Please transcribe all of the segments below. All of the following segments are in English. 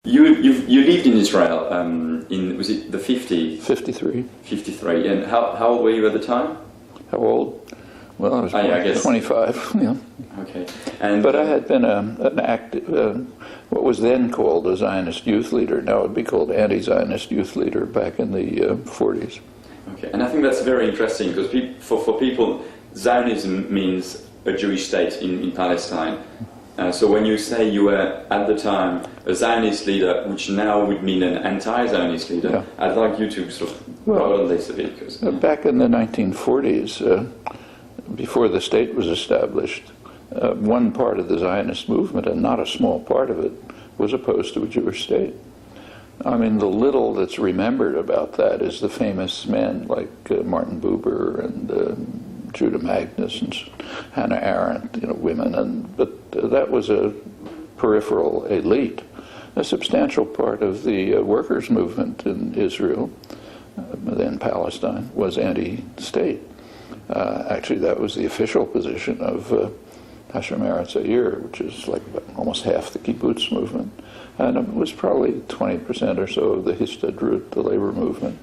You lived in Israel was it the 50s? 53. 53. And how old were you at the time? How old? Well, I was I guess 25. Yeah. Okay. But I had been an active, what was then called a Zionist youth leader. Now it would be called anti-Zionist youth leader back in the 40s. Okay, and I think that's very interesting because for people, Zionism means a Jewish state in Palestine. So when you say you were at the time a Zionist leader, which now would mean an anti-Zionist leader, yeah. I'd like you to sort of broaden this a bit. Because, back in the 1940s, before the state was established, one part of the Zionist movement, and not a small part of it, was opposed to a Jewish state. I mean, the little that's remembered about that is the famous men like Martin Buber and Judah Magnus and Hannah Arendt, women, but that was a peripheral elite. A substantial part of the workers' movement in Israel, then Palestine, was anti-state. Actually, that was the official position of Hashem Eretz Yair, which is like almost half the kibbutz movement. And it was probably 20% or so of the Histadrut, the labor movement.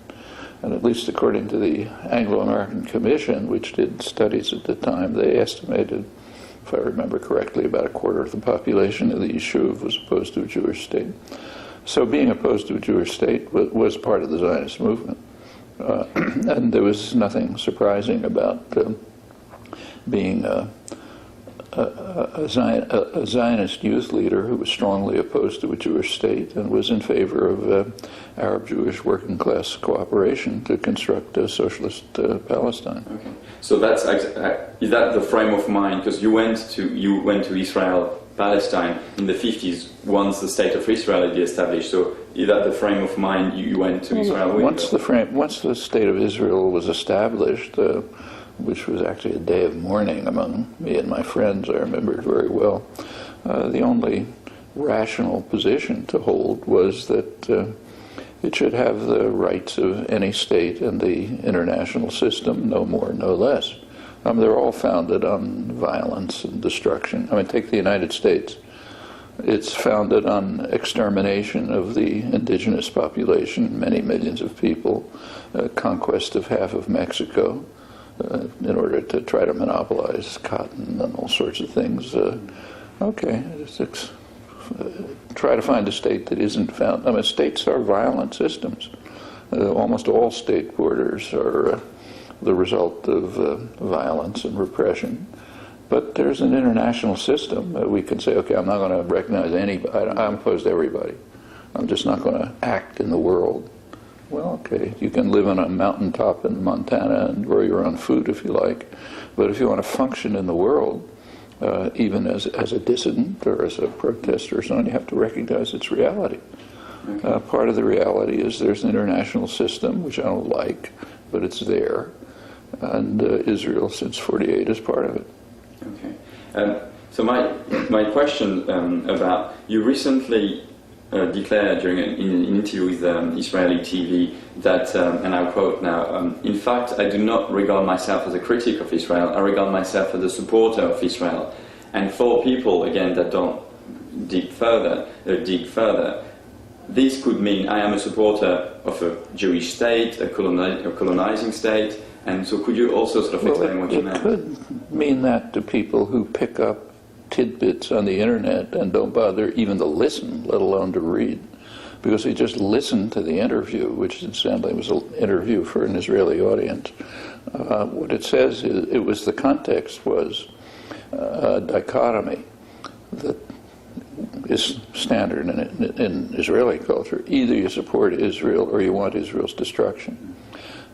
And at least according to the Anglo-American Commission, which did studies at the time, they estimated, if I remember correctly, about a quarter of the population of the Yishuv was opposed to a Jewish state. So being opposed to a Jewish state was part of the Zionist movement. And there was nothing surprising about being a Zionist youth leader who was strongly opposed to a Jewish state and was in favor of Arab-Jewish working-class cooperation to construct a socialist Palestine. Okay, so is that the frame of mind? Because you went to Israel, Palestine in the 50s once the state of Israel had been established. So is that the frame of mind you went to Israel with? Once the state of Israel was established, which was actually a day of mourning among me and my friends, I remember it very well. The only rational position to hold was that it should have the rights of any state in the international system, no more, no less. They're all founded on violence and destruction. I mean, take the United States. It's founded on extermination of the indigenous population, many millions of people, conquest of half of Mexico, in order to try to monopolize cotton and all sorts of things. Try to find a state that isn't found. I mean, states are violent systems. Almost all state borders are the result of violence and repression. But there's an international system that we can say, okay, I'm not going to recognize anybody. I'm opposed to everybody. I'm just not going to act in the world. Well, okay, you can live on a mountaintop in Montana and grow your own food if you like, but if you want to function in the world, even as a dissident or as a protester or something, you have to recognize its reality. Okay. Part of the reality is there's an international system, which I don't like, but it's there, and Israel since '48 is part of it. Okay. So my question about, you recently declared during an interview with Israeli TV that, and I'll quote now, in fact, I do not regard myself as a critic of Israel, I regard myself as a supporter of Israel. And for people, again, that don't dig further, this could mean I am a supporter of a Jewish state, a colonizing state, and so could you also sort of explain what you meant? It could mean that to people who pick up tidbits on the internet and don't bother even to listen, let alone to read, because they just listen to the interview, which incidentally was an interview for an Israeli audience. What it says is, the context was a dichotomy that is standard in Israeli culture. Either you support Israel or you want Israel's destruction.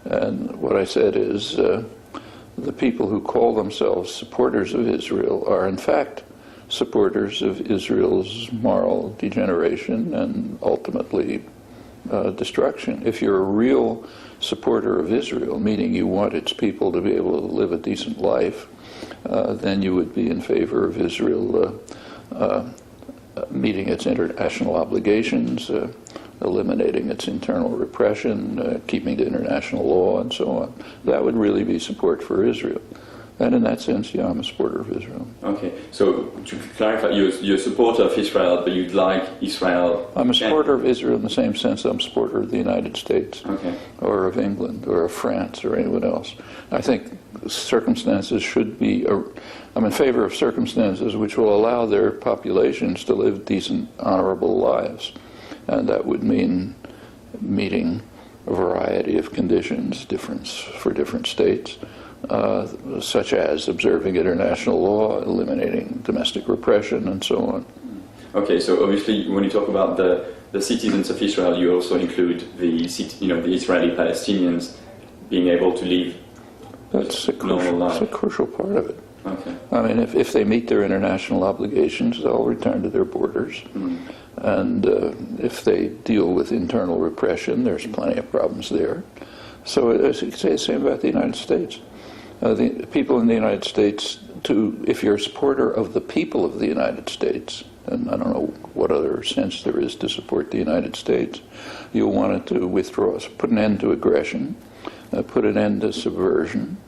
And what I said is, the people who call themselves supporters of Israel are in fact supporters of Israel's moral degeneration and ultimately destruction. If you're a real supporter of Israel, meaning you want its people to be able to live a decent life, then you would be in favor of Israel meeting its international obligations, eliminating its internal repression, keeping to international law, and so on. That would really be support for Israel. And in that sense, yeah, I'm a supporter of Israel. Okay, so to clarify, you're a supporter of Israel, but you'd like Israel... I'm a supporter of Israel in the same sense I'm a supporter of the United States, okay, or of England, or of France, or anyone else. I think circumstances should be... I'm in favor of circumstances which will allow their populations to live decent, honorable lives. And that would mean meeting a variety of conditions, for different states, such as observing international law, eliminating domestic repression, and so on. Okay, so obviously when you talk about the citizens of Israel, you also include the Israeli Palestinians being able to live normal life. That's a crucial part of it. Okay. I mean, if they meet their international obligations, they'll return to their borders. Mm. And if they deal with internal repression, there's plenty of problems there. So I say the same about the United States. The people in the United States, if you're a supporter of the people of the United States, and I don't know what other sense there is to support the United States, you'll want it to withdraw, put an end to aggression, put an end to subversion,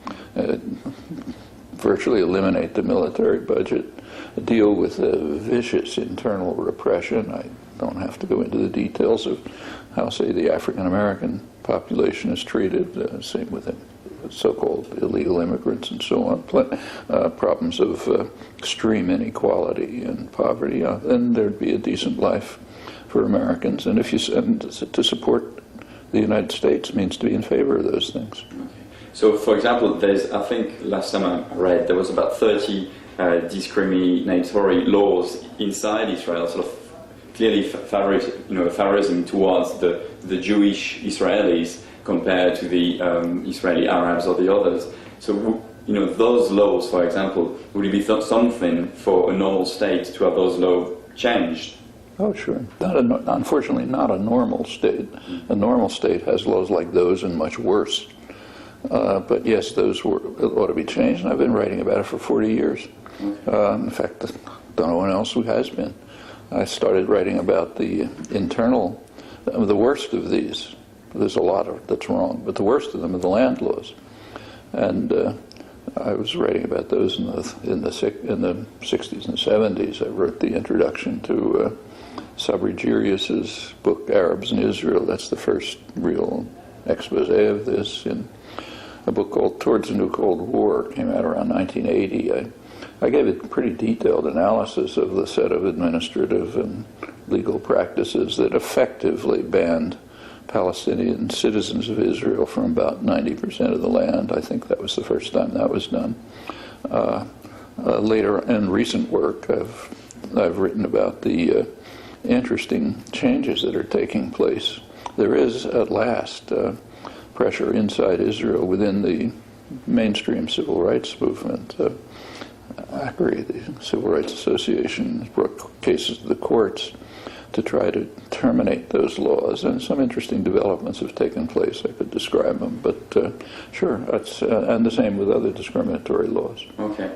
virtually eliminate the military budget, deal with vicious internal repression. I don't have to go into the details of how, say, the African American population is treated, same with it. So-called illegal immigrants and so on, problems of extreme inequality and poverty, then there'd be a decent life for Americans. And to support the United States means to be in favor of those things. Okay. So, for example, I think last time I read, there was about 30 discriminatory laws inside Israel, sort of clearly favorism towards the Jewish Israelis compared to the Israeli Arabs or the others. So, those laws, for example, would it be something for a normal state to have those laws changed? Oh, sure. Unfortunately, not a normal state. A normal state has laws like those and much worse. But yes, those ought to be changed, and I've been writing about it for 40 years. In fact, don't know anyone else who has been. I started writing about the worst of these. There's a lot of that's wrong, but the worst of them are the land laws. And I was writing about those in the 60s and 70s. I wrote the introduction to Sabri Jirius's book, Arabs in Israel. That's the first real expose of this. In a book called Towards a New Cold War, came out around 1980. I gave a pretty detailed analysis of the set of administrative and legal practices that effectively banned Palestinian citizens of Israel from about 90% of the land. I think that was the first time that was done. Later, in recent work, I've written about the interesting changes that are taking place. There is, at last, pressure inside Israel within the mainstream civil rights movement. ACRI, the Civil Rights Association, brought cases to the courts to try to terminate those laws, and some interesting developments have taken place. I could describe them, but sure, and the same with other discriminatory laws. Okay.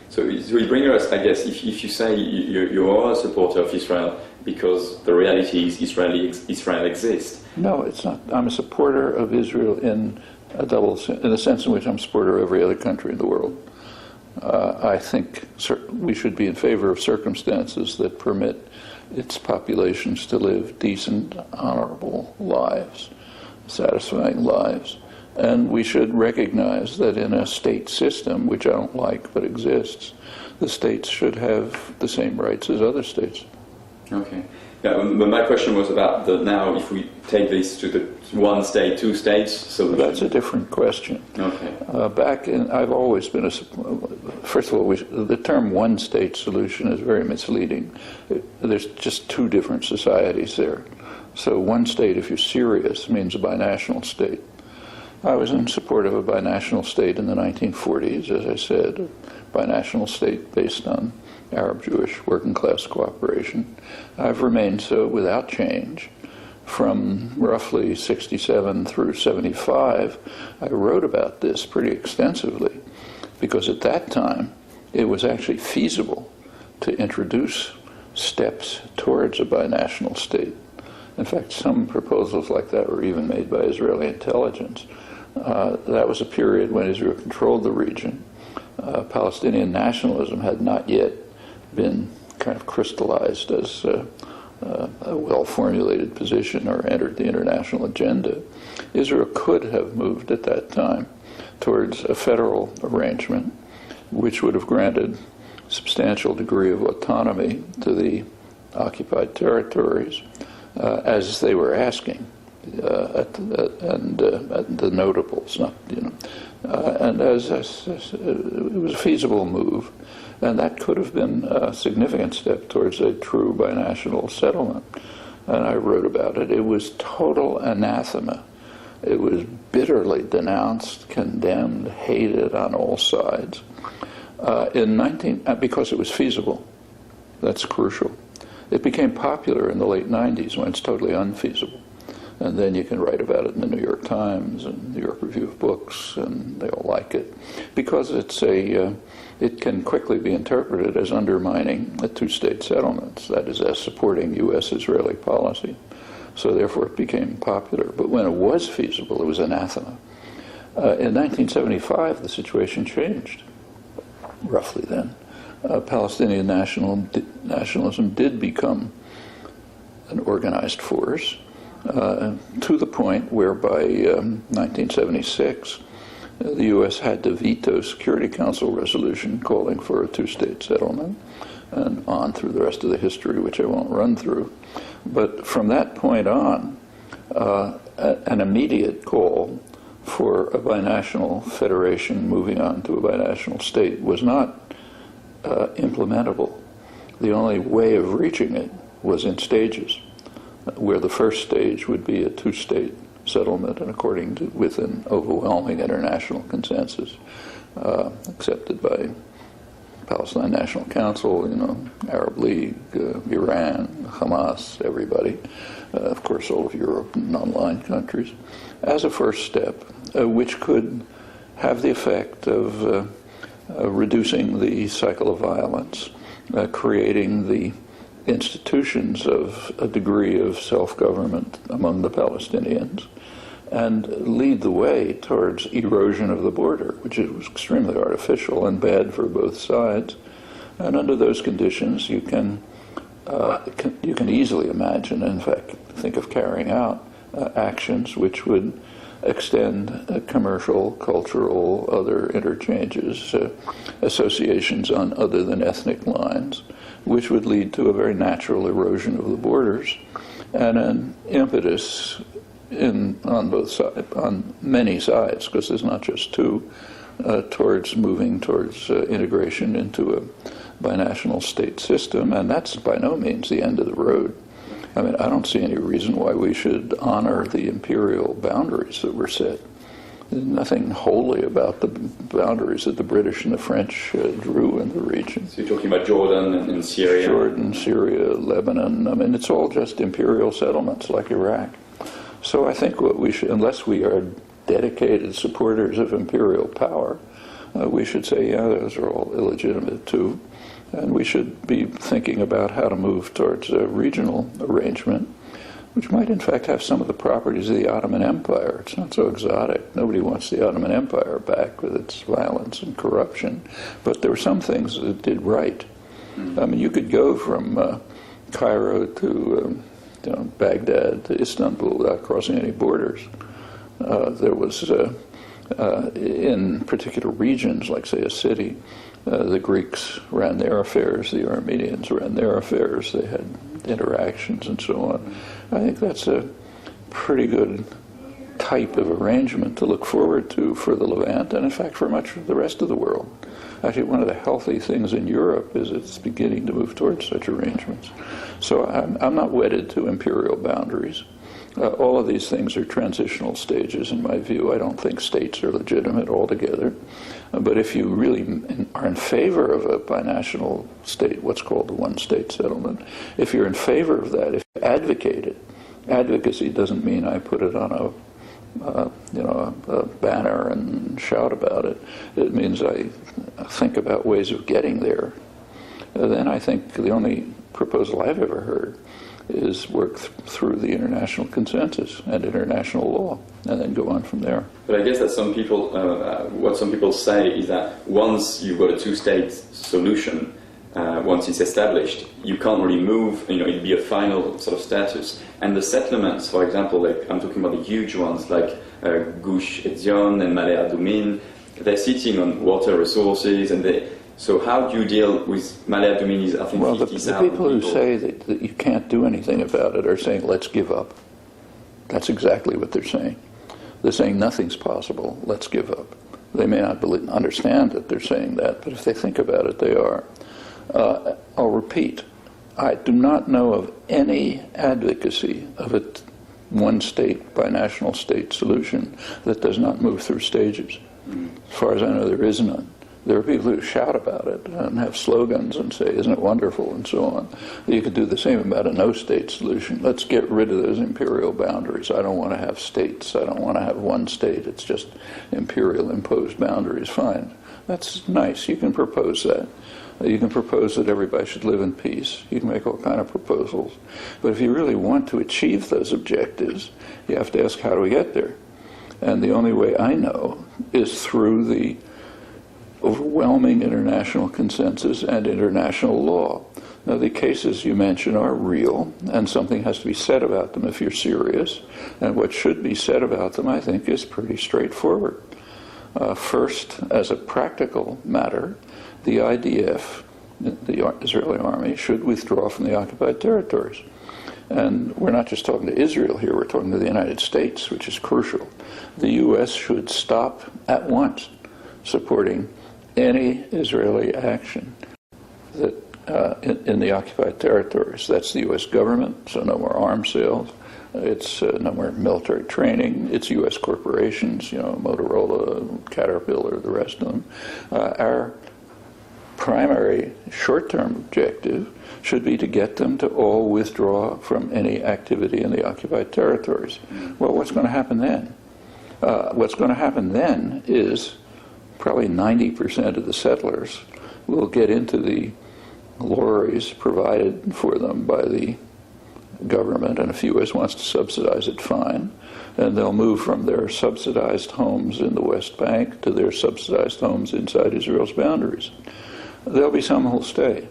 So you bring us, I guess, if you say you are a supporter of Israel because the reality is Israel exists. No, it's not. I'm a supporter of Israel in the sense in which I'm a supporter of every other country in the world. I think we should be in favor of circumstances that permit its populations to live decent, honorable lives, satisfying lives. And we should recognize that in a state system, which I don't like but exists, the states should have the same rights as other states. Okay. Yeah, but my question was about now if we take this to the one state, two states solution. That's a different question. Okay. I've always been first of all, the term one state solution is very misleading. There's just two different societies there. So one state, if you're serious, means a binational state. I was in support of a binational state in the 1940s, as I said, a binational state based on Arab-Jewish working-class cooperation. I've remained so without change. From roughly 67 through 75, I wrote about this pretty extensively, because at that time, it was actually feasible to introduce steps towards a binational state. In fact, some proposals like that were even made by Israeli intelligence. That was a period when Israel controlled the region. Palestinian nationalism had not yet been kind of crystallized as a well-formulated position or entered the international agenda, Israel could have moved at that time towards a federal arrangement which would have granted a substantial degree of autonomy to the occupied territories as they were asking, and the notables, not, and as it was a feasible move, and that could have been a significant step towards a true binational settlement. And I wrote about it. It was total anathema. It was bitterly denounced, condemned, hated on all sides. Because it was feasible. That's crucial. It became popular in the late 90s when it's totally unfeasible. And then you can write about it in the New York Times and New York Review of Books, and they all like it. Because it can quickly be interpreted as undermining a two-state settlement, that is, as supporting U.S.-Israeli policy. So therefore it became popular. But when it was feasible, it was anathema. In 1975, the situation changed, roughly then. Palestinian nationalism did become an organized force, to the point where by 1976, the U.S. had to veto Security Council resolution calling for a two-state settlement, and on through the rest of the history, which I won't run through. But from that point on, an immediate call for a binational federation moving on to a binational state was not implementable. The only way of reaching it was in stages, where the first stage would be a two-state settlement, and with an overwhelming international consensus accepted by Palestine National Council, Arab League, Iran, Hamas, everybody, of course all of Europe and non-aligned countries, as a first step, which could have the effect of reducing the cycle of violence, creating the institutions of a degree of self-government among the Palestinians, and lead the way towards erosion of the border, which was extremely artificial and bad for both sides. And under those conditions, you can easily imagine, in fact, think of carrying out actions which would extend commercial, cultural, other interchanges, associations on other than ethnic lines, which would lead to a very natural erosion of the borders and an impetus on both sides, on many sides, because there's not just two, towards moving towards integration into a binational state system, and that's by no means the end of the road. I mean, I don't see any reason why we should honor the imperial boundaries that were set. There's nothing holy about the boundaries that the British and the French drew in the region. So you're talking about Jordan and Syria? Jordan, Syria, Lebanon. I mean, it's all just imperial settlements like Iraq. So I think what we should, unless we are dedicated supporters of imperial power, we should say, yeah, those are all illegitimate too. And we should be thinking about how to move towards a regional arrangement, which might in fact have some of the properties of the Ottoman Empire. It's not so exotic. Nobody wants the Ottoman Empire back with its violence and corruption. But there were some things that it did right. I mean, you could go from Cairo to Baghdad to Istanbul without crossing any borders. There was, in particular regions, like say a city, the Greeks ran their affairs, the Armenians ran their affairs, they had interactions and so on. I think that's a pretty good type of arrangement to look forward to for the Levant, and in fact for much of the rest of the world. Actually, one of the healthy things in Europe is it's beginning to move towards such arrangements. So I'm not wedded to imperial boundaries. All of these things are transitional stages in my view. I don't think states are legitimate altogether. But if you really are in favor of a binational state, what's called the one-state settlement, if you're in favor of that, if you advocate it, advocacy doesn't mean I put it on a banner and shout about it. It means I think about ways of getting there. Then I think the only proposal I've ever heard is work through the international consensus and international law, and then go on from there. But I guess that some people, what some people say is that once you've got a two-state solution, once it's established, you can't really move, it'd be a final sort of status. And the settlements, for example, like I'm talking about the huge ones like Gush Etzion and Male Adumim, they're sitting on water resources, and so how do you deal with Male Adumim is, I think, well, 50,000 the people who say that you can't do anything about it are saying, let's give up. That's exactly what they're saying. They're saying nothing's possible, let's give up. They may not understand that they're saying that, but if they think about it, they are. I'll repeat, I do not know of any advocacy of a one-state, binational state solution that does not move through stages. As far as I know, there is none. There are people who shout about it and have slogans and say, isn't it wonderful, and so on. You could do the same about a no-state solution. Let's get rid of those imperial boundaries. I don't want to have states. I don't want to have one state. It's just imperial imposed boundaries. Fine. That's nice. You can propose that. You can propose that everybody should live in peace. You can make all kind of proposals. But if you really want to achieve those objectives, you have to ask, how do we get there? And the only way I know is through the overwhelming international consensus and international law. Now, the cases you mention are real, and something has to be said about them if you're serious. And what should be said about them, I think, is pretty straightforward. First, as a practical matter, the IDF, the Israeli army, should withdraw from the occupied territories. And we're not just talking to Israel here, we're talking to the United States, which is crucial. The U.S. should stop at once supporting any Israeli action that in the occupied territories. That's the U.S. government, so no more arms sales. It's no more military training. It's U.S. corporations, Motorola, Caterpillar, the rest of them. Our primary short-term objective should be to get them to all withdraw from any activity in the occupied territories. Well, what's going to happen then? What's going to happen then is probably 90% of the settlers will get into the lorries provided for them by the government, and if the U.S. wants to subsidize it, fine. And they'll move from their subsidized homes in the West Bank to their subsidized homes inside Israel's boundaries. There'll be some who'll stay.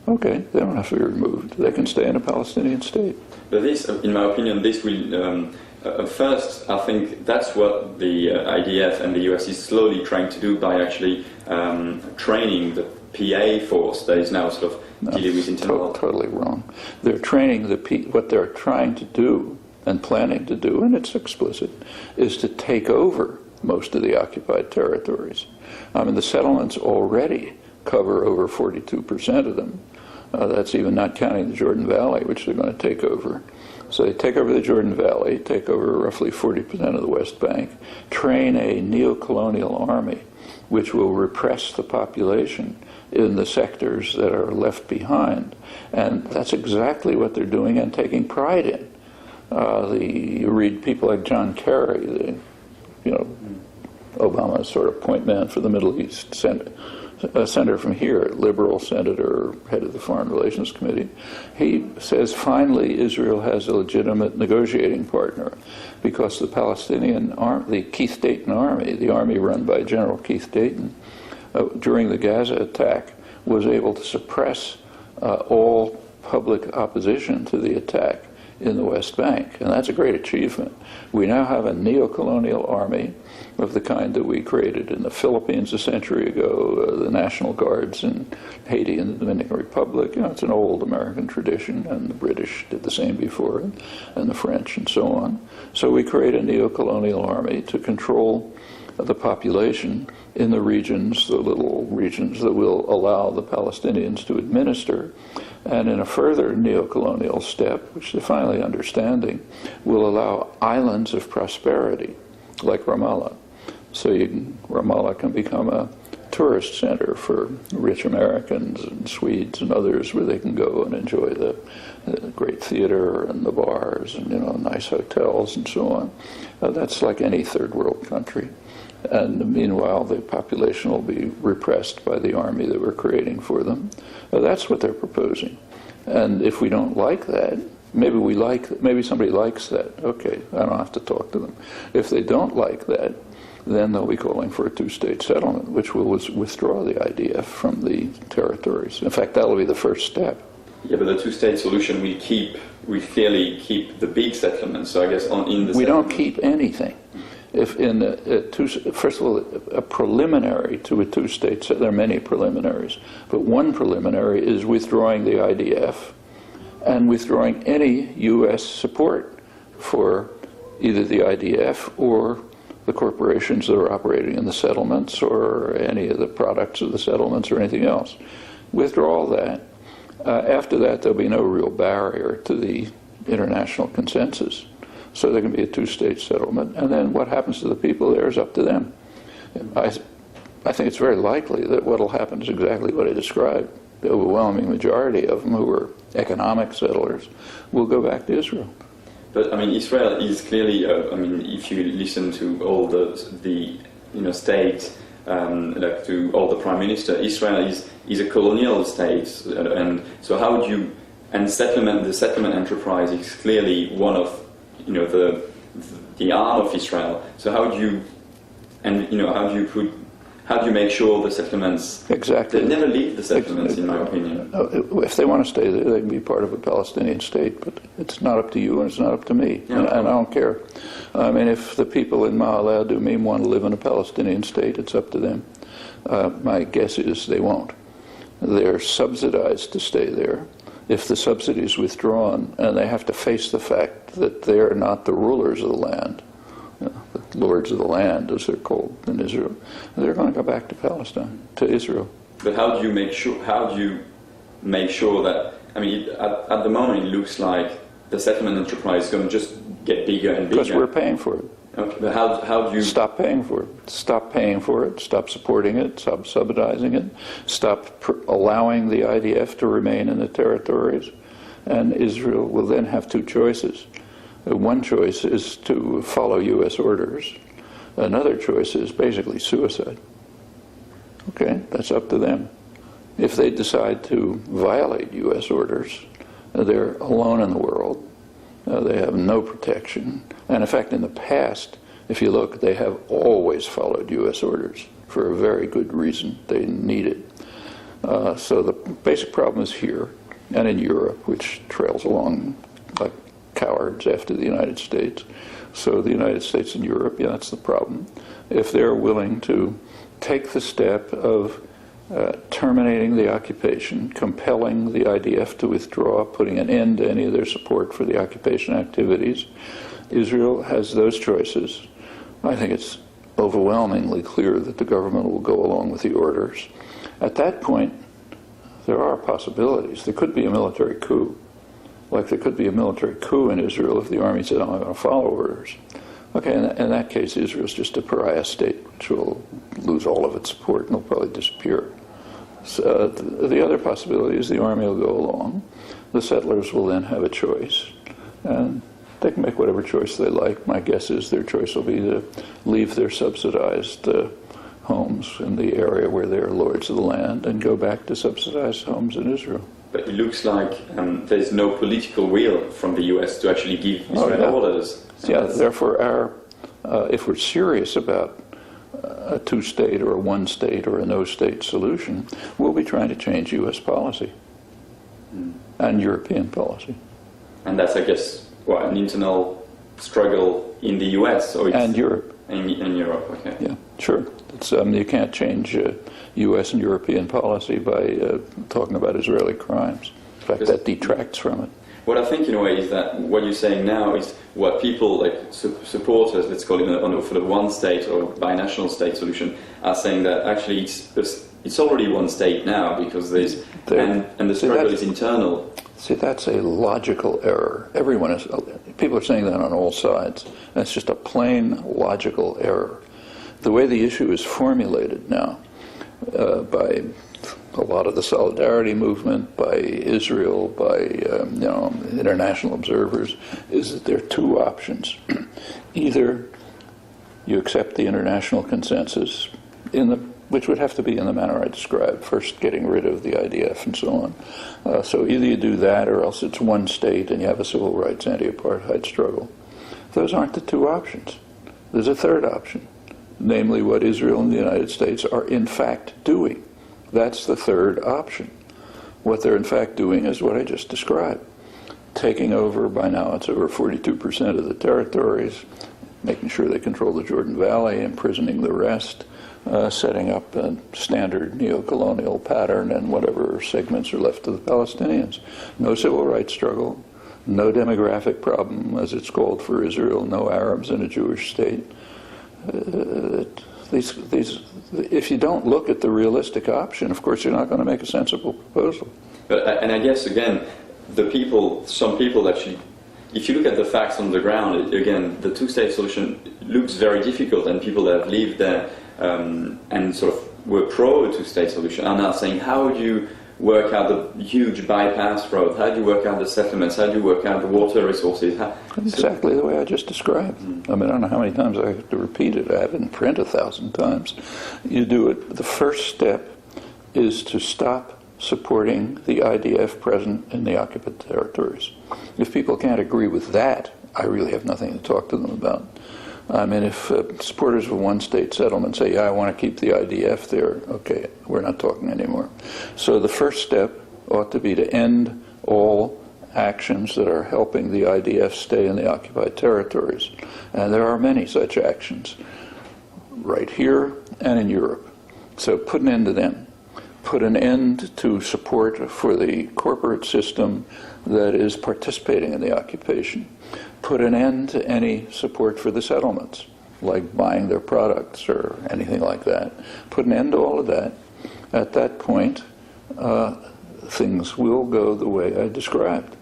Okay, they don't have to be removed. They can stay in a Palestinian state. But this, in my opinion, this will... first, I think that's what the IDF and the US is slowly trying to do by actually training the PA force that is now sort of dealing with internal... Totally wrong. They're training what they're trying to do and planning to do, and it's explicit, is to take over most of the occupied territories. I mean, the settlements already cover over 42% of them. That's even not counting the Jordan Valley, which they're going to take over. So they take over the Jordan Valley, take over roughly 40% of the West Bank, train a neo-colonial army which will repress the population in the sectors that are left behind. And that's exactly what they're doing and taking pride in. You read people like John Kerry, Obama's sort of point man for the Middle East, a senator from here, liberal senator, head of the Foreign Relations Committee. He says finally Israel has a legitimate negotiating partner because the Palestinian army, the Keith Dayton army, the army run by General Keith Dayton, during the Gaza attack was able to suppress all public opposition to the attack in the West Bank, and that's a great achievement. We now have a neo-colonial army of the kind that we created in the Philippines a century ago, the National Guards in Haiti and the Dominican Republic. It's an old American tradition, and the British did the same before, and the French, and so on. So we create a neo-colonial army to control the population in the regions, the little regions that will allow the Palestinians to administer. And in a further neo-colonial step, which they're finally understanding, will allow islands of prosperity, like Ramallah. So Ramallah can become a tourist center for rich Americans and Swedes and others where they can go and enjoy the great theater and the bars and, nice hotels and so on. That's like any third world country. And meanwhile, the population will be repressed by the army that we're creating for them. That's what they're proposing. And if we don't like that, maybe somebody likes that. Okay, I don't have to talk to them. If they don't like that, then they'll be calling for a two-state settlement, which will withdraw the IDF from the territories. In fact, that'll be the first step. Yeah, but the two-state solution will clearly keep the big settlements. So I guess we don't keep anything. If first of all, a preliminary to a two-state, there are many preliminaries, but one preliminary is withdrawing the IDF and withdrawing any U.S. support for either the IDF or the corporations that are operating in the settlements or any of the products of the settlements or anything else. Withdraw all that. After that, there'll be no real barrier to the international consensus. So there can be a two-state settlement. And then what happens to the people there is up to them. I think it's very likely that what will happen is exactly what I described. The overwhelming majority of them, who are economic settlers, will go back to Israel. But I mean, Israel is clearly. I mean, if you listen to all the state, like to all the prime minister, Israel is a colonial state, and so how would you? And the settlement enterprise is clearly one of the arm of Israel. So how do you? And how do you make sure the settlements... Exactly. They never leave the settlements, in my opinion. If they want to stay there, they can be part of a Palestinian state, but it's not up to you and it's not up to me, and I don't care. I mean, if the people in Ma'ale Adumim want to live in a Palestinian state, it's up to them. My guess is they won't. They're subsidized to stay there. If the subsidy is withdrawn, and they have to face the fact that they're not the rulers of the land, the lords of the land, as they're called in Israel, they're going to go back to Palestine, to Israel. But how do you make sure? How do you make sure that? I mean, at the moment, it looks like the settlement enterprise is going to just get bigger and bigger. Because we're paying for it. Okay, but how do you stop paying for it? Stop paying for it. Stop supporting it. Stop subsidizing it. Stop allowing the IDF to remain in the territories, and Israel will then have two choices. One choice is to follow U.S. orders. Another choice is basically suicide. Okay, that's up to them. If they decide to violate U.S. orders, they're alone in the world. They have no protection. And in fact, in the past, if you look, they have always followed U.S. orders for a very good reason. They need it. So the basic problem is here and in Europe, which trails along like cowards after the United States. So the United States and Europe, yeah, that's the problem. If they're willing to take the step of terminating the occupation, compelling the IDF to withdraw, putting an end to any of their support for the occupation activities, Israel has those choices. I think it's overwhelmingly clear that the government will go along with the orders. At that point, there are possibilities. There could be a military coup. Like there could be a military coup in Israel if the army said, I'm not going to follow orders. Okay, in that case, Israel's just a pariah state, which will lose all of its support and will probably disappear. So the other possibility is the army will go along. The settlers will then have a choice, and they can make whatever choice they like. My guess is their choice will be to leave their subsidized homes in the area where they're lords of the land and go back to subsidized homes in Israel. But it looks like there's no political will from the U.S. to actually give Israel orders. So yeah, therefore if we're serious about a two-state or a one-state or a no-state solution, we'll be trying to change U.S. policy and European policy. And that's, I guess, an internal struggle in the U.S. and Europe. In Europe, okay. Yeah, sure. It's, you can't change U.S. and European policy by talking about Israeli crimes. In fact, that detracts from it. What I think, in a way, is that what you're saying now is what people, like supporters, let's call it, for the one-state or binational state solution, are saying that actually it's already one state now because there's and the struggle is internal. See, that's a logical error. People are saying that on all sides. And it's just a plain logical error. The way the issue is formulated now by a lot of the solidarity movement, by Israel, by international observers, is that there are two options. Either you accept the international consensus in the which would have to be in the manner I described, first getting rid of the IDF and so on. So either you do that or else it's one state and you have a civil rights anti-apartheid struggle. Those aren't the two options. There's a third option, namely what Israel and the United States are in fact doing. That's the third option. What they're in fact doing is what I just described. Taking over, by now it's over 42% of the territories, making sure they control the Jordan Valley, imprisoning the rest, setting up a standard neo-colonial pattern and whatever segments are left to the Palestinians. No civil rights struggle, no demographic problem, as it's called for Israel, no Arabs in a Jewish state. If you don't look at the realistic option, of course you're not going to make a sensible proposal. And I guess, again, some people actually, if you look at the facts on the ground, again, the two-state solution looks very difficult, and people that have lived there and sort of were pro two-state solution are now saying, how do you work out the huge bypass road? How do you work out the settlements? How do you work out the water resources? Exactly the way I just described. I mean, I don't know how many times I have to repeat it. I have it in print 1,000 times. You do it. The first step is to stop supporting the IDF present in the occupied territories. If people can't agree with that, I really have nothing to talk to them about. I mean, if supporters of a one-state settlement say, yeah, I want to keep the IDF there, okay, we're not talking anymore. So the first step ought to be to end all actions that are helping the IDF stay in the occupied territories. And there are many such actions, right here and in Europe. So put an end to them. Put an end to support for the corporate system that is participating in the occupation. Put an end to any support for the settlements, like buying their products or anything like that. Put an end to all of that. At that point, things will go the way I described.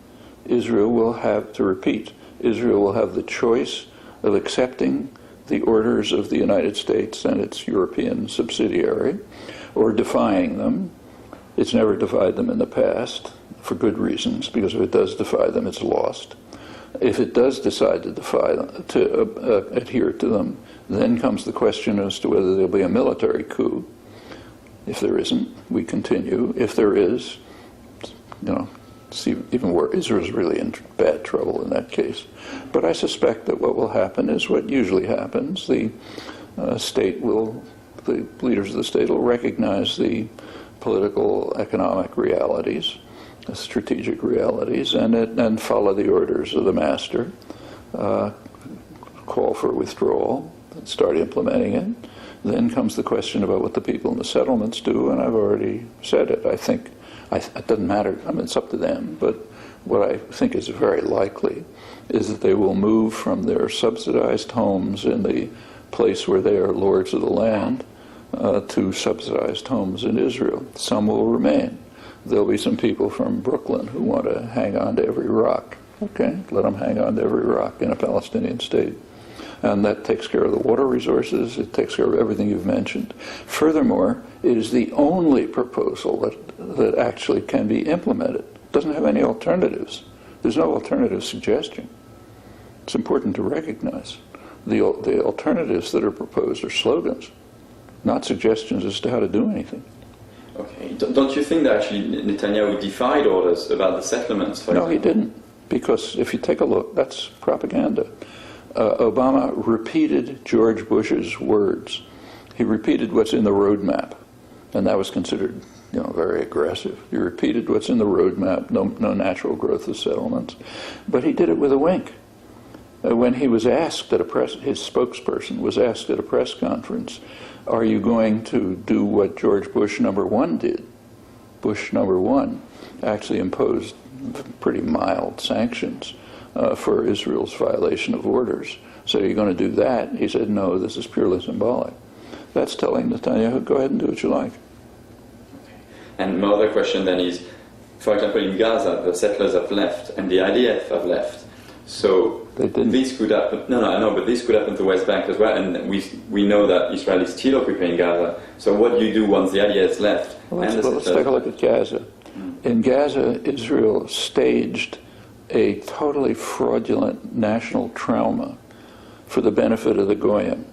Israel will have, to repeat, Israel will have the choice of accepting the orders of the United States and its European subsidiary, or defying them. It's never defied them in the past, for good reasons, because if it does defy them, it's lost. If it does decide to defy them, to adhere to them, then comes the question as to whether there'll be a military coup. If there isn't, we continue. If there is, see, even where Israel's really in bad trouble in that case. But I suspect that what will happen is what usually happens. The leaders of the state will recognize the political, economic realities, the strategic realities, and follow the orders of the master, call for withdrawal, and start implementing it. Then comes the question about what the people in the settlements do, and I've already said it. I think it doesn't matter. I mean, it's up to them. But what I think is very likely is that they will move from their subsidized homes in the place where they are lords of the land to subsidized homes in Israel. Some will remain. There'll be some people from Brooklyn who want to hang on to every rock. Okay, let them hang on to every rock in a Palestinian state. And that takes care of the water resources, it takes care of everything you've mentioned. Furthermore, it is the only proposal that actually can be implemented. It doesn't have any alternatives. There's no alternative suggestion. It's important to recognize. The alternatives that are proposed are slogans, not suggestions as to how to do anything. Okay. Don't you think that actually Netanyahu defied orders about the settlements? No, he didn't. Because if you take a look, that's propaganda. Obama repeated George Bush's words. He repeated what's in the roadmap, and that was considered, very aggressive. He repeated what's in the roadmap, no natural growth of settlements, but he did it with a wink. When he was asked his spokesperson was asked at a press conference, are you going to do what George Bush #1 did? Bush #1 actually imposed pretty mild sanctions for Israel's violation of orders. So you're going to do that? He said, no, this is purely symbolic. That's telling Netanyahu, go ahead and do what you like. Okay. And my other question then is, for example, in Gaza, the settlers have left and the IDF have left. So this could happen. No, I know, but this could happen to the West Bank as well. And we know that Israel is still occupying Gaza. So what do you do once the IDF has left? Let's take a look at Gaza. In Gaza, Israel staged a totally fraudulent national trauma for the benefit of the Goyim.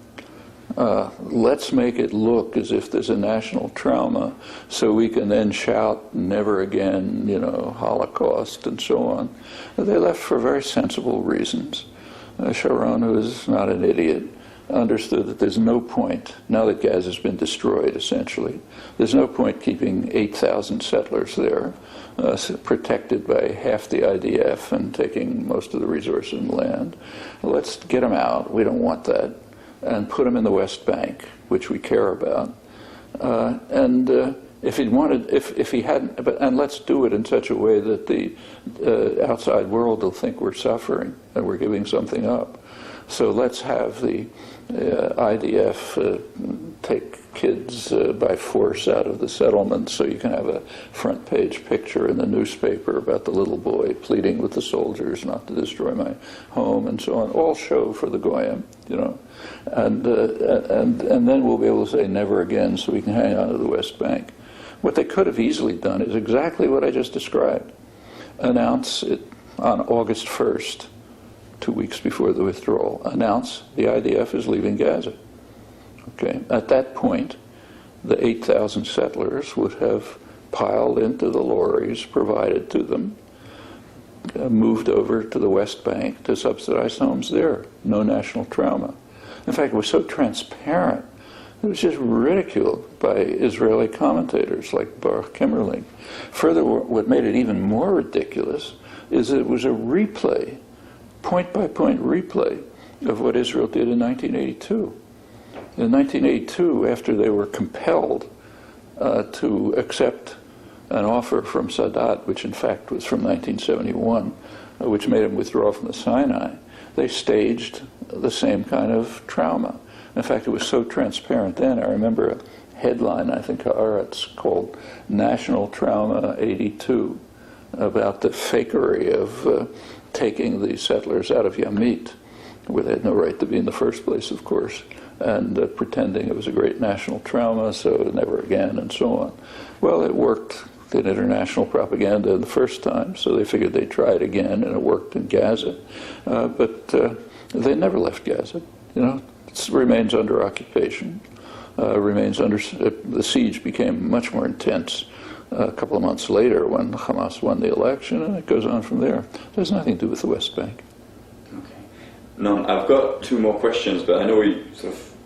Let's make it look as if there's a national trauma, so we can then shout, never again, Holocaust and so on. They left for very sensible reasons. Sharon, who is not an idiot, understood that there's no point, now that Gaza has been destroyed essentially, there's no point keeping 8,000 settlers there, protected by half the IDF and taking most of the resources in the land. Let's get them out, we don't want that, and put them in the West Bank, which we care about. If he wanted, if he hadn't, and let's do it in such a way that the outside world will think we're suffering and we're giving something up. So let's have the IDF take kids by force out of the settlements, so you can have a front page picture in the newspaper about the little boy pleading with the soldiers not to destroy my home and so on. All show for the Goyim, and then we'll be able to say never again, so we can hang on to the West Bank. What they could have easily done is exactly what I just described. Announce it on August 1st, 2 weeks before the withdrawal, announce the IDF is leaving Gaza. Okay. At that point, the 8,000 settlers would have piled into the lorries provided to them, moved over to the West Bank to subsidize homes there. No national trauma. In fact, it was so transparent, it was just ridiculed by Israeli commentators like Baruch Kimmerling. Furthermore, what made it even more ridiculous is that it was a replay, point-by-point replay of what Israel did in 1982. In 1982, after they were compelled to accept an offer from Sadat, which in fact was from 1971, which made him withdraw from the Sinai, they staged the same kind of trauma. In fact, it was so transparent then. I remember a headline, I think, Haaretz, called National Trauma 82, about the fakery of taking the settlers out of M.I.T, where they had no right to be in the first place, of course, and pretending it was a great national trauma, so never again, and so on. Well, it worked in international propaganda the first time, so they figured they'd try it again, and it worked in Gaza. But they never left Gaza. It remains under occupation. The siege became much more intense a couple of months later when Hamas won the election, and it goes on from there. It has nothing to do with the West Bank. Okay. No, I've got two more questions, but I know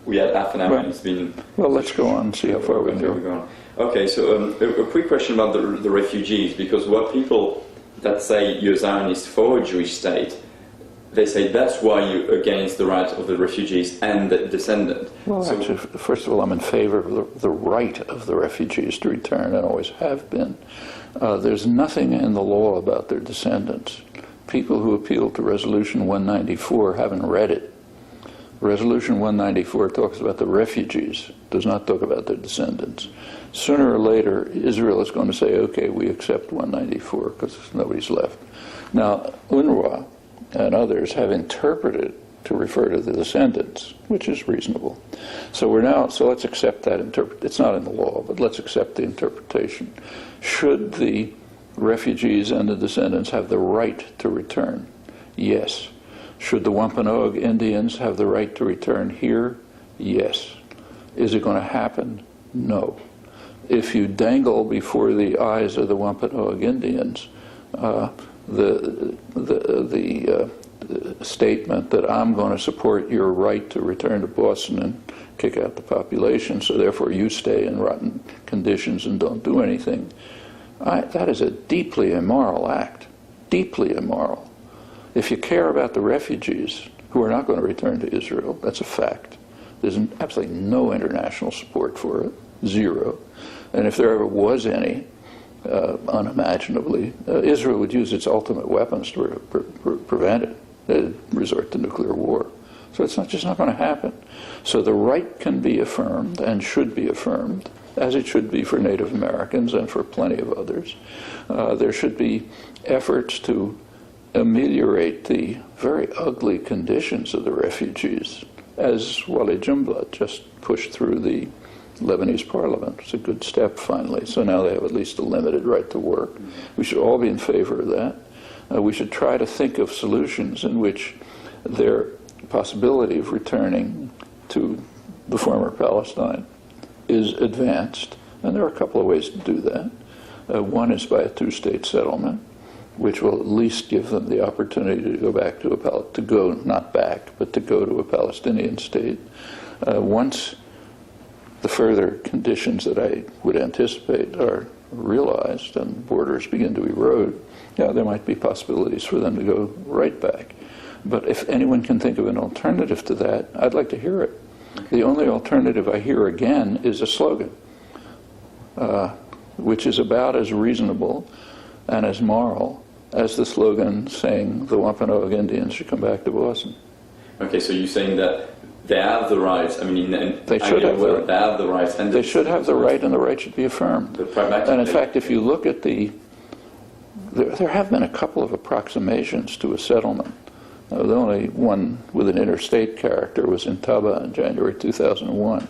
we had half an hour. Right. And it's been. Well, let's go on and see how far we can go. Okay, so a quick question about the refugees, because what people that say you're Zionist for a Jewish state, they say that's why you're against the right of the refugees and the descendant. Well, so, actually, first of all, I'm in favor of the right of the refugees to return, and always have been. There's nothing in the law about their descendants. People who appeal to Resolution 194 haven't read it. Resolution 194 talks about the refugees, does not talk about their descendants. Sooner or later, Israel is going to say, okay, we accept 194 because nobody's left. Now, UNRWA and others have interpreted to refer to the descendants, which is reasonable. So let's accept that it's not in the law, but let's accept the interpretation. Should the refugees and the descendants have the right to return? Yes. Should the Wampanoag Indians have the right to return here? Yes. Is it going to happen? No. If you dangle before the eyes of the Wampanoag Indians the statement that I'm going to support your right to return to Boston and kick out the population, so therefore you stay in rotten conditions and don't do anything, that is a deeply immoral act. Deeply immoral. If you care about the refugees who are not going to return to Israel, that's a fact. There's absolutely no international support for it, zero. And if there ever was any, unimaginably, Israel would use its ultimate weapons to prevent it. They'd resort to nuclear war. So it's just not going to happen. So the right can be affirmed and should be affirmed, as it should be for Native Americans and for plenty of others. There should be efforts to ameliorate the very ugly conditions of the refugees, as Wally Jumblatt just pushed through the Lebanese parliament. It's a good step, finally. So now they have at least a limited right to work. We should all be in favor of that. We should try to think of solutions in which their possibility of returning to the former Palestine is advanced, and there are a couple of ways to do that. One is by a two-state settlement, which will at least give them the opportunity to go back to not back, but to go to a Palestinian state. Once the further conditions that I would anticipate are realized and borders begin to erode, yeah, there might be possibilities for them to go right back. But if anyone can think of an alternative to that, I'd like to hear it. The only alternative I hear again is a slogan, which is about as reasonable and as moral as the slogan saying the Wampanoag Indians should come back to Boston. Okay, so you're saying that they have the rights. I mean, they should have the right. They have the rights, and they should have the right, and the right should be affirmed. And in fact, if you look at there have been a couple of approximations to a settlement. The only one with an interstate character was in Taba in January 2001,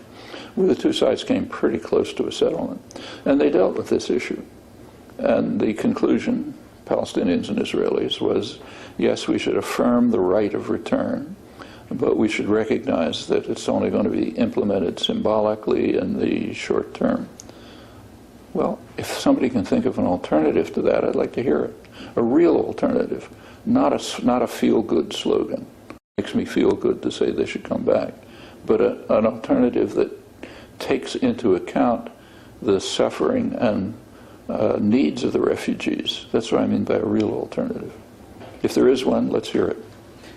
where the two sides came pretty close to a settlement. And they dealt with this issue. And the conclusion, Palestinians and Israelis, was, yes, we should affirm the right of return, but we should recognize that it's only going to be implemented symbolically in the short term. Well, if somebody can think of an alternative to that, I'd like to hear it. A real alternative, not a feel-good slogan. It makes me feel good to say they should come back, but an alternative that takes into account the suffering and needs of the refugees. That's what I mean by a real alternative. If there is one, let's hear it.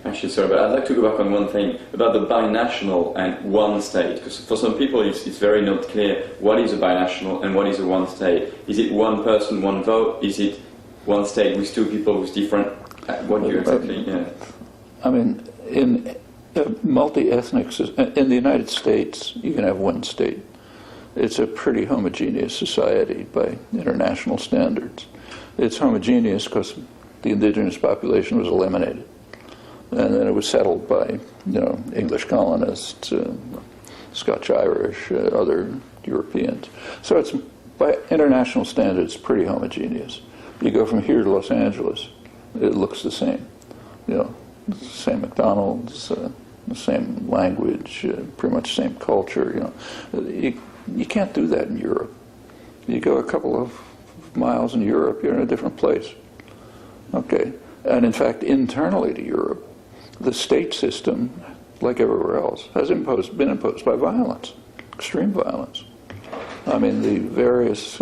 Actually, sorry, but I'd like to go back on one thing about the binational and one state, because for some people it's very not clear what is a binational and what is a one state. Is it one person, one vote? Is it one state with two people with different... What do you exactly... Yeah. I mean, in multi-ethnic... In the United States, you can have one state. It's a pretty homogeneous society by international standards. It's homogeneous because the indigenous population was eliminated. And then it was settled by, English colonists, Scotch-Irish, other Europeans. So it's, by international standards, pretty homogeneous. You go from here to Los Angeles, it looks the same. Same McDonald's, the same language, pretty much same culture. You can't do that in Europe. You go a couple of miles in Europe, you're in a different place. Okay, and in fact, internally to Europe, the state system, like everywhere else, has been imposed by violence, extreme violence. I mean, the various,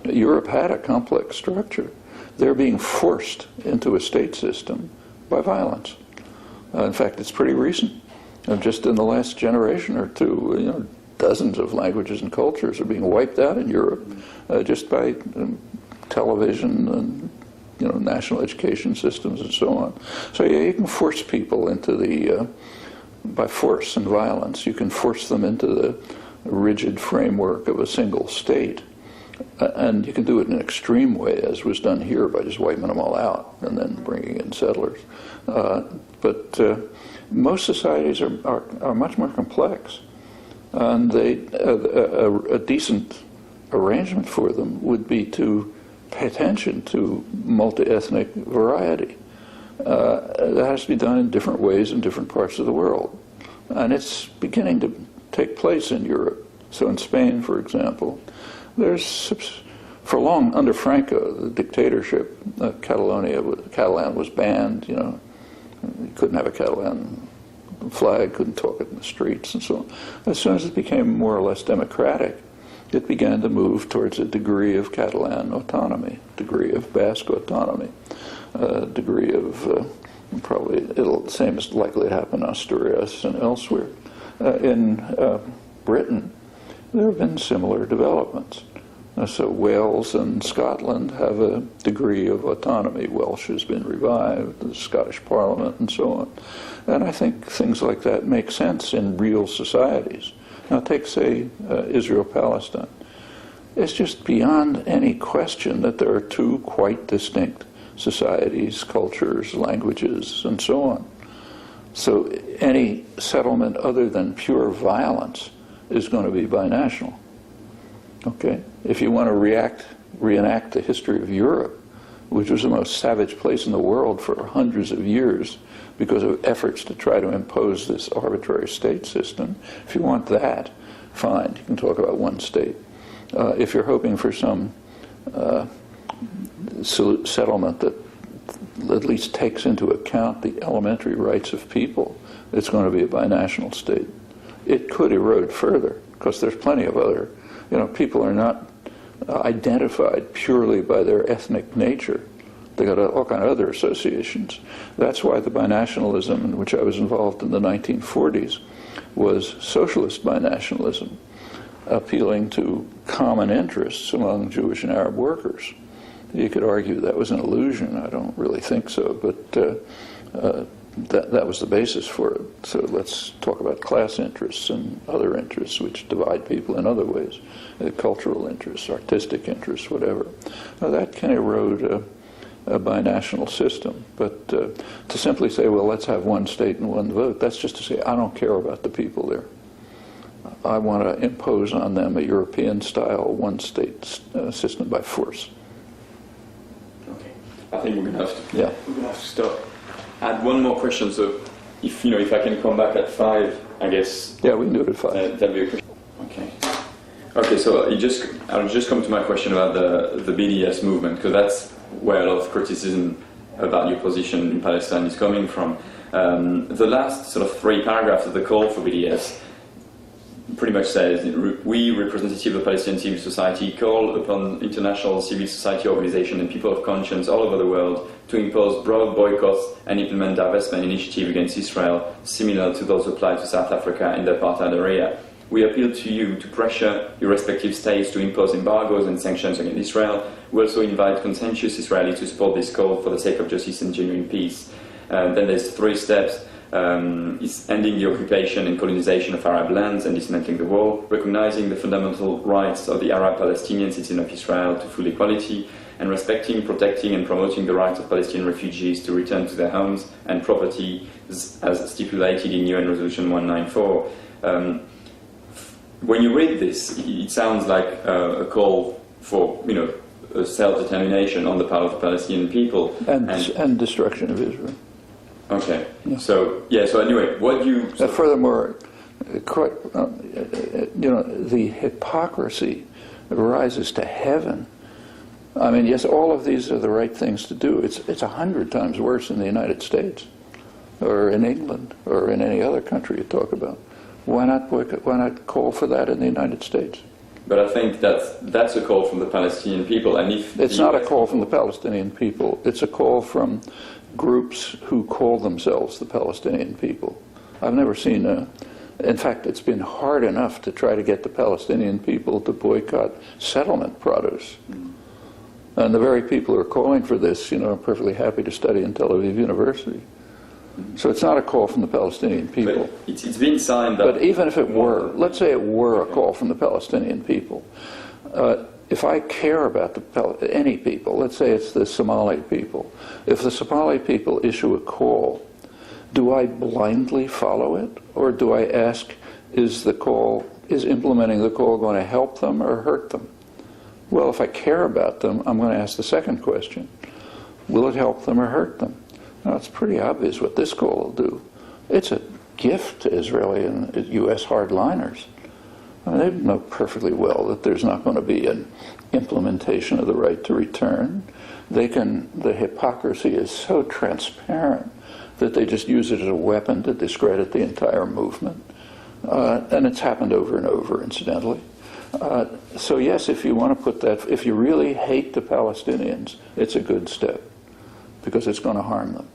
Europe had a complex structure. They're being forced into a state system by violence. In fact, it's pretty recent. Just in the last generation or two, dozens of languages and cultures are being wiped out in Europe just by television and national education systems and so on. So yeah, you can force people into by force and violence, you can force them into the rigid framework of a single state. And you can do it in an extreme way, as was done here, by just wiping them all out and then bringing in settlers. But most societies are much more complex. And a decent arrangement for them would be to pay attention to multi-ethnic variety. That has to be done in different ways in different parts of the world. And it's beginning to take place in Europe. So in Spain, for example, for long, under Franco, the dictatorship, Catalan was banned, you couldn't have a Catalan flag, couldn't talk it in the streets and so on. As soon as it became more or less democratic, it began to move towards a degree of Catalan autonomy, degree of Basque autonomy, degree of probably the same is likely to happen in Asturias and elsewhere. In Britain, there have been similar developments. So Wales and Scotland have a degree of autonomy. Welsh has been revived, the Scottish Parliament, and so on. And I think things like that make sense in real societies. Now take, say, Israel-Palestine. It's just beyond any question that there are two quite distinct societies, cultures, languages, and so on. So any settlement other than pure violence is going to be binational. Okay? If you want to reenact the history of Europe, which was the most savage place in the world for hundreds of years, because of efforts to try to impose this arbitrary state system. If you want that, fine, you can talk about one state. If you're hoping for some settlement that at least takes into account the elementary rights of people, it's going to be a binational state. It could erode further, because there's plenty of other, people are not identified purely by their ethnic nature. They got all kind of other associations. That's why the binationalism in which I was involved in the 1940s was socialist binationalism, appealing to common interests among Jewish and Arab workers. You could argue that was an illusion. I don't really think so, but that was the basis for it. So let's talk about class interests and other interests which divide people in other ways, cultural interests, artistic interests, whatever. Now, that can erode a binational system. But to simply say, well, let's have one state and one vote, that's just to say, I don't care about the people there. I want to impose on them a European-style one-state system by force. Okay, I think we're going to have to. Yeah. We're going to have to stop. I had one more question. So, if I can come back at 5, I guess. Yeah, we can do it at 5. That'd be a question. Okay. Okay. So I'll just come to my question about the BDS movement, because that's where a lot of criticism about your position in Palestine is coming from. The last sort of 3 paragraphs of the call for BDS pretty much says, we, representatives of the Palestinian civil society, call upon international civil society organizations and people of conscience all over the world to impose broad boycotts and implement divestment initiatives against Israel, similar to those applied to South Africa and the apartheid area. We appeal to you to pressure your respective states to impose embargoes and sanctions against Israel. We also invite conscientious Israelis to support this call for the sake of justice and genuine peace. Then there's 3 steps. Is ending the occupation and colonization of Arab lands and dismantling the wall, recognizing the fundamental rights of the Arab Palestinian citizens of Israel to full equality, and respecting, protecting and promoting the rights of Palestinian refugees to return to their homes and property as stipulated in UN Resolution 194. When you read this, it sounds like a call for, a self-determination on the part of the Palestinian people. And destruction of Israel. Okay. Yeah. So anyway, what do you... furthermore, the hypocrisy rises to heaven. I mean, yes, all of these are the right things to do. It's 100 times worse in the United States, or in England, or in any other country you talk about. Why not boycott? Why not call for that in the United States? But I think that's a call from the Palestinian people, and if it's not a call from the Palestinian people, it's a call from groups who call themselves the Palestinian people. I've never seen in fact, it's been hard enough to try to get the Palestinian people to boycott settlement produce. And the very people who are calling for this, are perfectly happy to study in Tel Aviv University. So it's not a call from the Palestinian people. But it's been signed up. But even if it were, let's say it were a call from the Palestinian people, if I care about any people, let's say it's the Somali people, if the Somali people issue a call, do I blindly follow it? Or do I ask, is implementing the call going to help them or hurt them? Well, if I care about them, I'm going to ask the second question. Will it help them or hurt them? Now, it's pretty obvious what this call will do. It's a gift to Israeli and U.S. hardliners. I mean, they know perfectly well that there's not going to be an implementation of the right to return. The hypocrisy is so transparent that they just use it as a weapon to discredit the entire movement. And it's happened over and over, incidentally. So yes, if you want to put that, if you really hate the Palestinians, it's a good step, because it's going to harm them,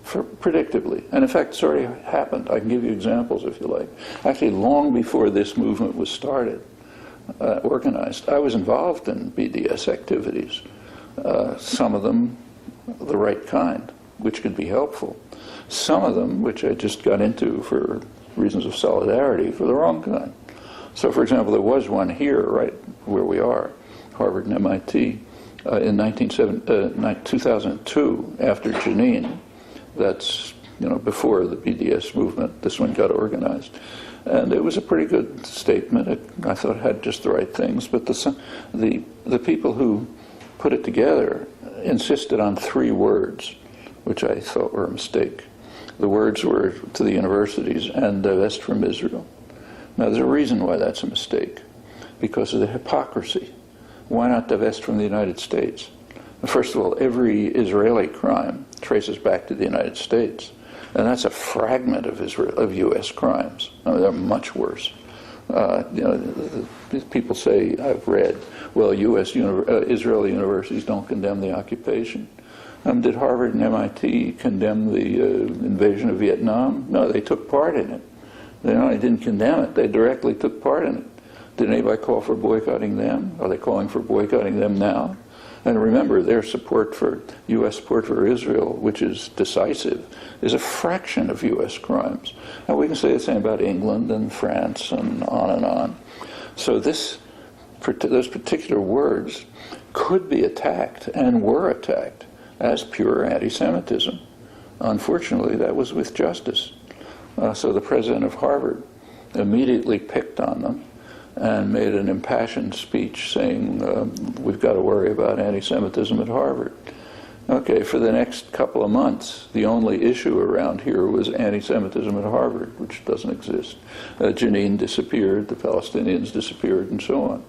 predictably. And in fact, it's already happened. I can give you examples if you like. Actually, long before this movement was started, organized, I was involved in BDS activities, some of them the right kind, which could be helpful. Some of them, which I just got into for reasons of solidarity, for the wrong kind. So, for example, there was one here, right where we are, Harvard and M.I.T., in 2002, after Jenin. That's, before the BDS movement, this one got organized. And it was a pretty good statement. I thought it had just the right things. But the people who put it together insisted on 3 words, which I thought were a mistake. The words were to the universities, and divest from Israel. Now, there's a reason why that's a mistake, because of the hypocrisy. Why not divest from the United States? First of all, every Israeli crime traces back to the United States, and that's a fragment of U.S. crimes. I mean, they're much worse. People say, I've read, well, Israeli universities don't condemn the occupation. Did Harvard and M.I.T. condemn the invasion of Vietnam? No, they took part in it. They not only didn't condemn it, they directly took part in it. Did anybody call for boycotting them? Are they calling for boycotting them now? And remember, their support for U.S. support for Israel, which is decisive, is a fraction of U.S. crimes. Now, we can say the same about England and France and on and on. So those particular words could be attacked and were attacked as pure anti-Semitism. Unfortunately, that was with justice. So the president of Harvard immediately picked on them and made an impassioned speech saying, we've got to worry about anti-Semitism at Harvard. Okay, for the next couple of months, the only issue around here was anti-Semitism at Harvard, which doesn't exist. Jenin disappeared, the Palestinians disappeared, and so on.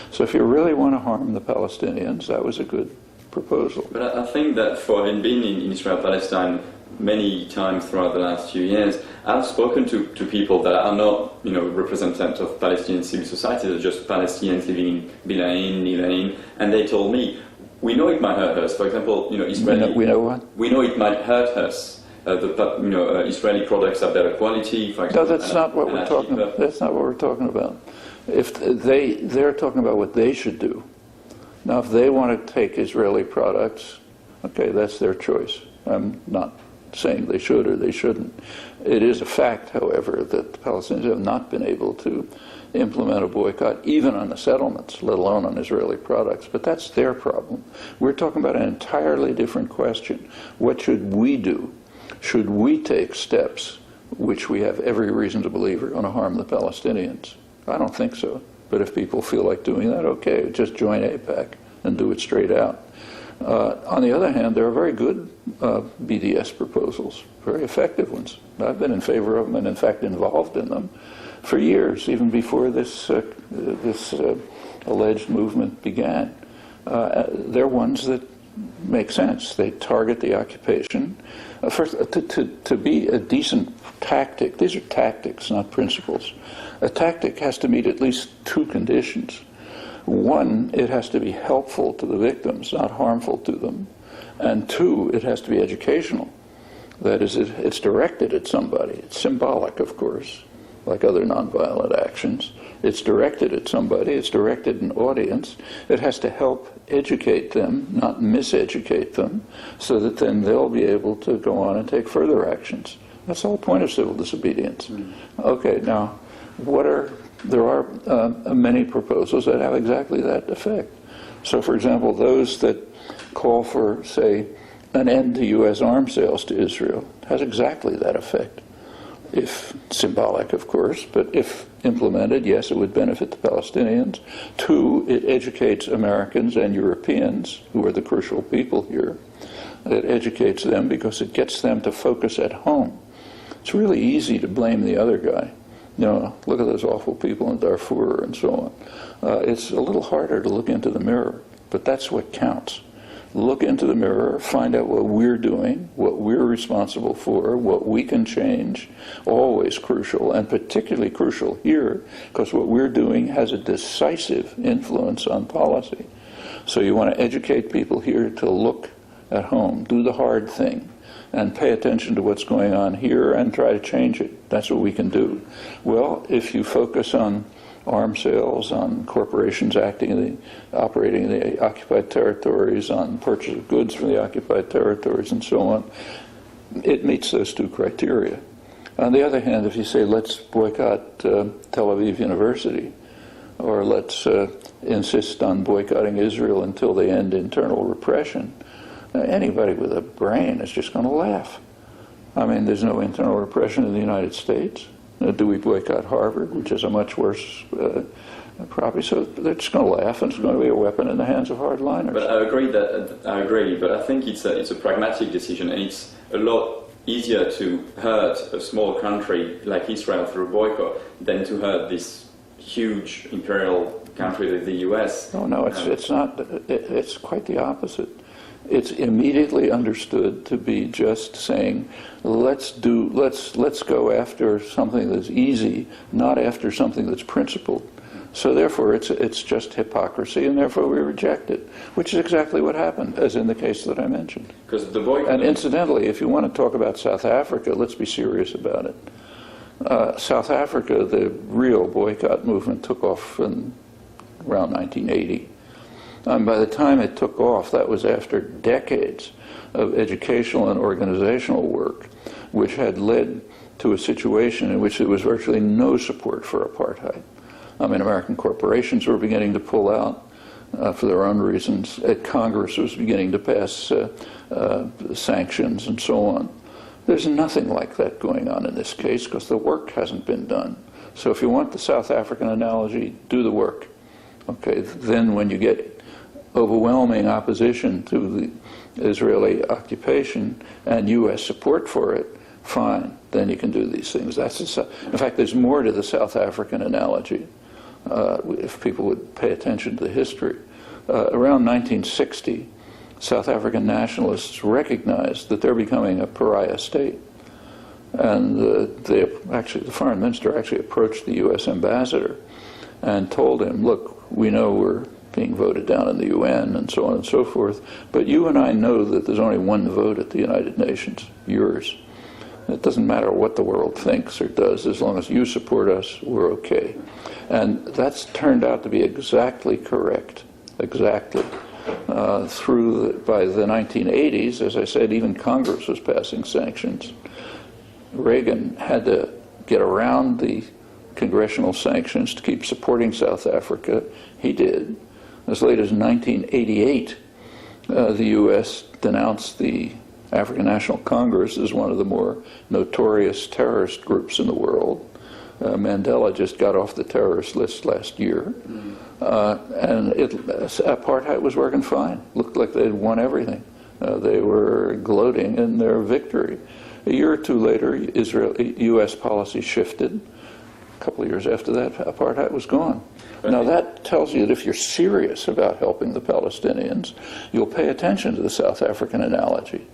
So if you really want to harm the Palestinians, that was a good proposal. But I think that for having been in Israel-Palestine many times throughout the last few years, I've spoken to people that are not, representatives of Palestinian civil society, they're just Palestinians living in Bilain, Nilain, and they told me, we know it might hurt us. For example, Israeli... We know what? We know it might hurt us. Israeli products are better quality, for example. No, that's not what we're talking about. That's not what we're talking about. If they're talking about what they should do. Now, if they want to take Israeli products, okay, that's their choice. I'm not saying they should or they shouldn't. It is a fact, however, that the Palestinians have not been able to implement a boycott, even on the settlements, let alone on Israeli products. But that's their problem. We're talking about an entirely different question. What should we do? Should we take steps which we have every reason to believe are going to harm the Palestinians? I don't think so. But if people feel like doing that, okay, just join AIPAC and do it straight out. On the other hand, there are very good BDS proposals, very effective ones. I've been in favor of them and, in fact, involved in them for years, even before this alleged movement began. They're ones that make sense. They target the occupation. First, to be a decent tactic, these are tactics, not principles. A tactic has to meet at least two conditions. One, it has to be helpful to the victims, not harmful to them. And two, it has to be educational. That is, it's directed at somebody. It's symbolic, of course, like other nonviolent actions. It's directed at somebody. It's directed at an audience. It has to help educate them, not miseducate them, so that then they'll be able to go on and take further actions. That's the whole point of civil disobedience. Okay, now, there are many proposals that have exactly that effect. So, for example, those that call for, say, an end to U.S. arms sales to Israel has exactly that effect. If symbolic, of course, but if implemented, yes, it would benefit the Palestinians. Two, it educates Americans and Europeans, who are the crucial people here. It educates them because it gets them to focus at home. It's really easy to blame the other guy. Look at those awful people in Darfur and so on. It's a little harder to look into the mirror, but that's what counts. Look into the mirror, find out what we're doing, what we're responsible for, what we can change, always crucial, and particularly crucial here, because what we're doing has a decisive influence on policy. So you want to educate people here to look at home, do the hard thing, and pay attention to what's going on here and try to change it. That's what we can do. Well, if you focus on arms sales, on corporations operating in the occupied territories, on purchase of goods from the occupied territories, and so on, it meets those two criteria. On the other hand, if you say, let's boycott Tel Aviv University, or let's insist on boycotting Israel until they end internal repression, anybody with a brain is just going to laugh. I mean, there's no internal repression in the United States. Do we boycott Harvard, which is a much worse property? So they're just going to laugh, and it's going to be a weapon in the hands of hardliners. But I agree, but I think it's a pragmatic decision, and it's a lot easier to hurt a small country like Israel through boycott than to hurt this huge imperial country like the US. Oh no, it's not. It's quite the opposite. It's immediately understood to be just saying, let's go after something that's easy, not after something that's principled. So therefore, it's just hypocrisy, and therefore we reject it, which is exactly what happened, as in the case that I mentioned. Because the boycott. And incidentally, if you want to talk about South Africa, let's be serious about it. South Africa, the real boycott movement took off in around 1980. And by the time it took off, that was after decades of educational and organizational work, which had led to a situation in which there was virtually no support for apartheid. I mean, American corporations were beginning to pull out for their own reasons. Congress was beginning to pass sanctions and so on. There's nothing like that going on in this case because the work hasn't been done. So if you want the South African analogy, do the work. Okay, then when you get overwhelming opposition to the Israeli occupation and U.S. support for it, fine, then you can do these things. In fact, there's more to the South African analogy, if people would pay attention to the history. Around 1960, South African nationalists recognized that they're becoming a pariah state. And the foreign minister actually approached the U.S. ambassador and told him, look, we know we're being voted down in the UN and so on and so forth, but you and I know that there's only one vote at the United Nations, yours. It doesn't matter what the world thinks or does, as long as you support us, we're okay. And that's turned out to be exactly correct, exactly. By the 1980s, as I said, even Congress was passing sanctions. Reagan had to get around the congressional sanctions to keep supporting South Africa. He did. As late as 1988, the U.S. denounced the African National Congress as one of the more notorious terrorist groups in the world. Mandela just got off the terrorist list last year. And apartheid was working fine. Looked like they'd won everything. They were gloating in their victory. A year or two later, U.S. policy shifted. A couple of years after that, apartheid was gone. Now that tells you that if you're serious about helping the Palestinians, you'll pay attention to the South African analogy,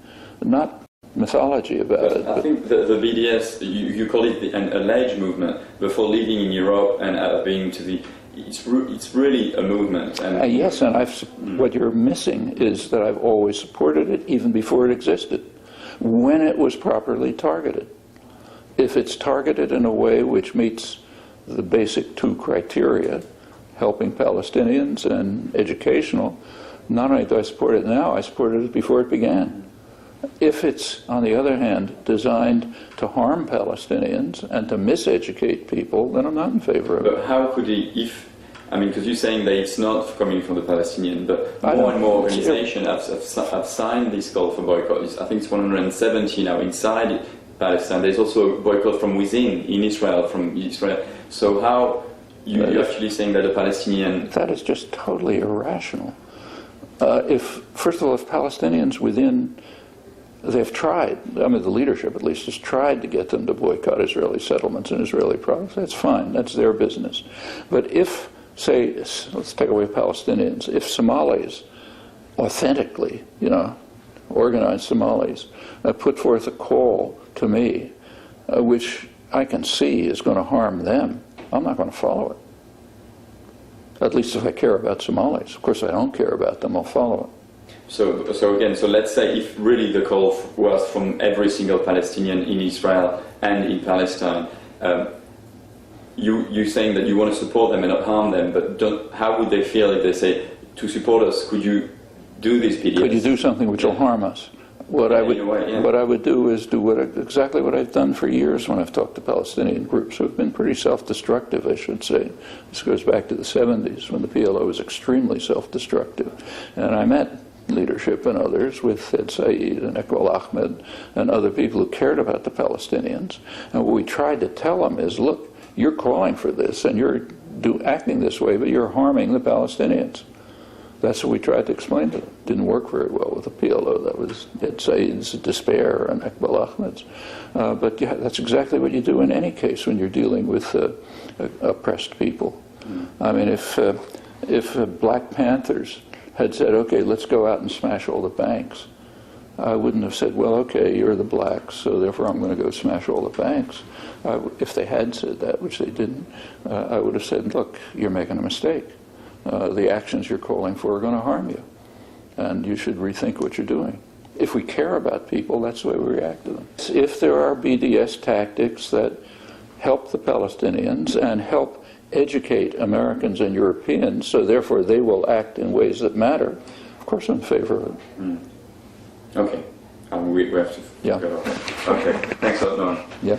not mythology about it. I think the BDS, you call it an alleged movement, before living in Europe and being to the, it's really a movement. And yes, and what you're missing is that I've always supported it even before it existed, when it was properly targeted. If it's targeted in a way which meets the basic two criteria, helping Palestinians and educational, not only do I support it now, I supported it before it began. If it's, on the other hand, designed to harm Palestinians and to miseducate people, then I'm not in favor of it. But how could he, because you're saying that it's not coming from the Palestinian, but more and more organizations have signed this call for boycott. I think it's 170 now inside Palestine. There's also a boycott from within, in Israel, from Israel. So how you're actually saying that the Palestinian... That is just totally irrational. First of all, if Palestinians within... They've tried, the leadership at least, has tried to get them to boycott Israeli settlements and Israeli products. That's fine, that's their business. But if, say, let's take away Palestinians, if Somalis authentically, organized Somalis, put forth a call to me, which I can see is going to harm them, I'm not going to follow it. At least if I care about Somalis. Of course, I don't care about them, I'll follow it. So let's say if really the call was from every single Palestinian in Israel and in Palestine, you're saying that you want to support them and not harm them, but how would they feel if they say, to support us, could you do this PDS? Could you do something which will harm us? What I would do is do exactly what I've done for years when I've talked to Palestinian groups who have been pretty self-destructive, I should say. This goes back to the 70s when the PLO was extremely self-destructive. And I met leadership and others with Ed Said and Iqbal Ahmed and other people who cared about the Palestinians. And what we tried to tell them is, look, you're calling for this and you're acting this way, but you're harming the Palestinians. That's what we tried to explain to them. Didn't work very well with the PLO. That was Ed Said's despair and Iqbal Ahmed's. But yeah, that's exactly what you do in any case when you're dealing with oppressed people. I mean, if Black Panthers had said, okay, let's go out and smash all the banks, I wouldn't have said, well, okay, you're the blacks, so therefore I'm going to go smash all the banks. If they had said that, which they didn't, I would have said, look, you're making a mistake. The actions you're calling for are going to harm you, and you should rethink what you're doing. If we care about people, that's the way we react to them. If there are BDS tactics that help the Palestinians and help educate Americans and Europeans, so therefore they will act in ways that matter, of course I'm in favor of it. Okay. We have to go. Okay. Thanks a lot, Noam. Yeah.